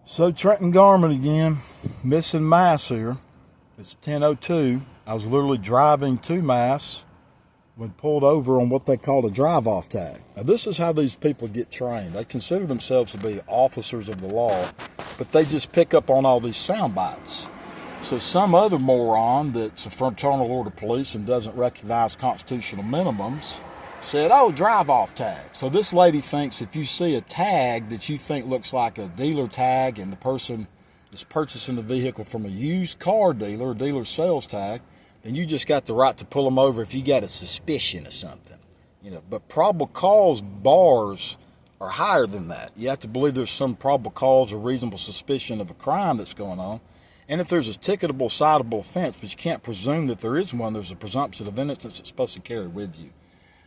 So Trenton Garment again, missing Mass here. It's 10:02. I was literally driving to Mass when pulled over on what they call a drive-off tag. Now this is how these people get trained. They consider themselves to be officers of the law, but they just pick up on all these sound bites. So some other moron that's a fraternal order police and doesn't recognize constitutional minimums said, oh, drive-off tag. So this lady thinks if you see a tag that you think looks like a dealer tag and the person is purchasing the vehicle from a used car dealer, or dealer sales tag, then you just got the right to pull them over if you got a suspicion of something. But probable cause bars are higher than that. You have to believe there's some probable cause or reasonable suspicion of a crime that's going on. And if there's a ticketable, citable offense, but you can't presume that there is one, there's a presumption of innocence it's supposed to carry with you.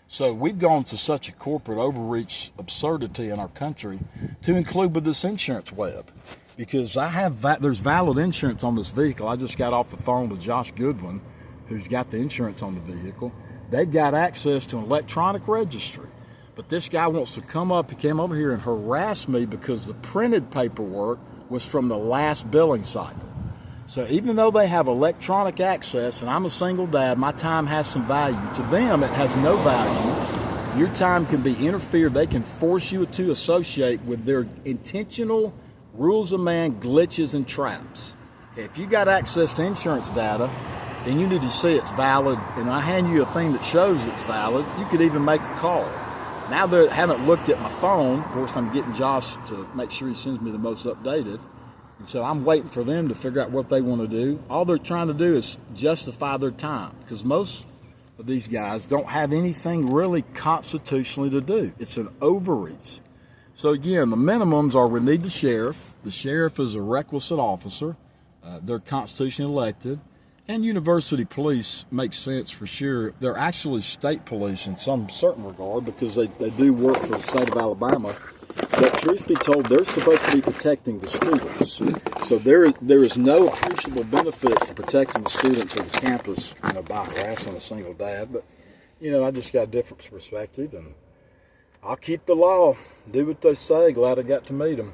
So we've gone to such a corporate overreach absurdity in our country to include with this insurance web. Because there's valid insurance on this vehicle. I just got off the phone with Josh Goodwin, who's got the insurance on the vehicle. They've got access to an electronic registry. But this guy wants to come up, he came over here and harass me because the printed paperwork was from the last billing cycle. So even though they have electronic access, and I'm a single dad, my time has some value. To them, it has no value. Your time can be interfered. They can force you to associate with their intentional rules of man glitches and traps. If you got access to insurance data, then you need to see it's valid, and I hand you a thing that shows it's valid, you could even make a call. Now they haven't looked at my phone. Of course, I'm getting Josh to make sure he sends me the most updated. And so I'm waiting for them to figure out what they want to do. All they're trying to do is justify their time, because most of these guys don't have anything really constitutionally to do. It's an overreach. So again, the minimums are we need the sheriff. The sheriff is a requisite officer. They're constitutionally elected. And university police makes sense for sure. They're actually state police in some certain regard because they do work for the state of Alabama. But truth be told, they're supposed to be protecting the students. So there is no appreciable benefit to protecting the students of the campus, by harassing a single dad. But, I just got a different perspective, and I'll keep the law, do what they say. Glad I got to meet them.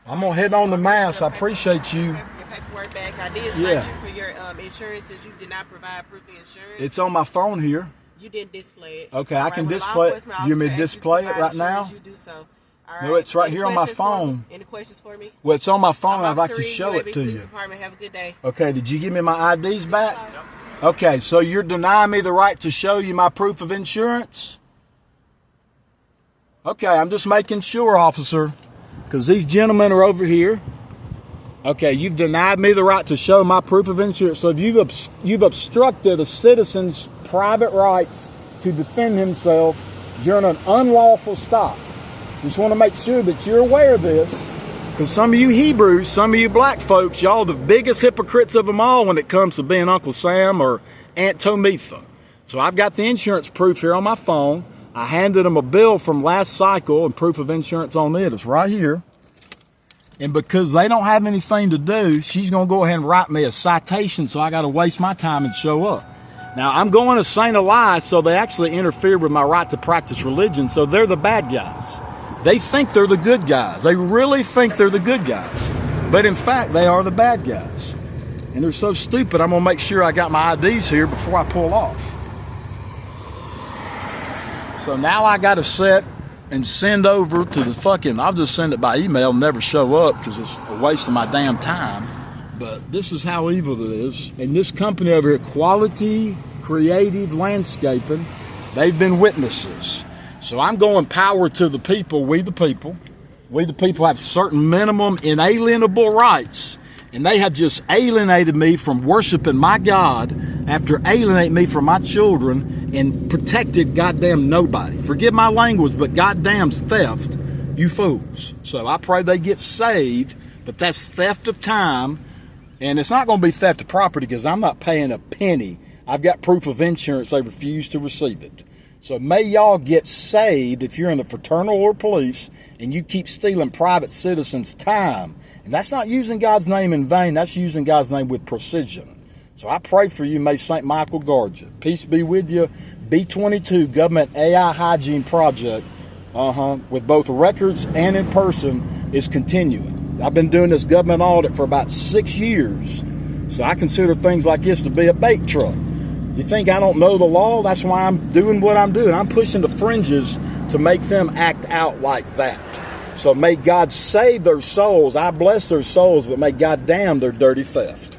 I'm going to head on to Mass. I appreciate you. Your paperwork back. I did cite you for your insurance since you did not provide proof of insurance. It's on my phone here. You didn't display it. Okay, I can display it. You want me to display it right now? You do so. All right. No, it's right here on my phone. Any questions for me? Well, it's on my phone. I'd like to show it to you. Department. Have a good day. Okay, did you give me my IDs back? Okay, so you're denying me the right to show you my proof of insurance? Okay, I'm just making sure, officer, because these gentlemen are over here. Okay, you've denied me the right to show my proof of insurance. So if you've obstructed a citizen's private rights to defend himself during an unlawful stop. Just want to make sure that you're aware of this, because some of you Hebrews, some of you black folks, y'all the biggest hypocrites of them all when it comes to being Uncle Sam or Aunt Tomitha. So I've got the insurance proof here on my phone. I handed them a bill from last cycle and proof of insurance on it. It's right here. And because they don't have anything to do, she's going to go ahead and write me a citation, so I got to waste my time and show up. Now, I'm going to St. Elias, so they actually interfere with my right to practice religion, so they're the bad guys. They think they're the good guys. They really think they're the good guys. But in fact, they are the bad guys. And they're so stupid, I'm going to make sure I got my IDs here before I pull off. So now I got to set and send over to the I'll just send it by email and never show up because it's a waste of my damn time. But this is how evil it is. And this company over here, Quality Creative Landscaping, they've been witnesses. So I'm going power to the people, we the people. We the people have certain minimum inalienable rights. And they have just alienated me from worshiping my God after alienating me from my children and protected goddamn nobody. Forgive my language, but goddamn's theft, you fools. So I pray they get saved, but that's theft of time. And it's not going to be theft of property because I'm not paying a penny. I've got proof of insurance. They refuse to receive it. So may y'all get saved if you're in the fraternal order police and you keep stealing private citizens' time. And that's not using God's name in vain. That's using God's name with precision. So I pray for you. May St. Michael guard you. Peace be with you. B22 Government AI Hygiene Project, with both records and in person. is continuing. I've been doing this government audit for about 6 years, so I consider things like this to be a bait truck. You think I don't know the law? That's why I'm doing what I'm doing. I'm pushing the fringes to make them act out like that. So may God save their souls. I bless their souls, but may God damn their dirty theft.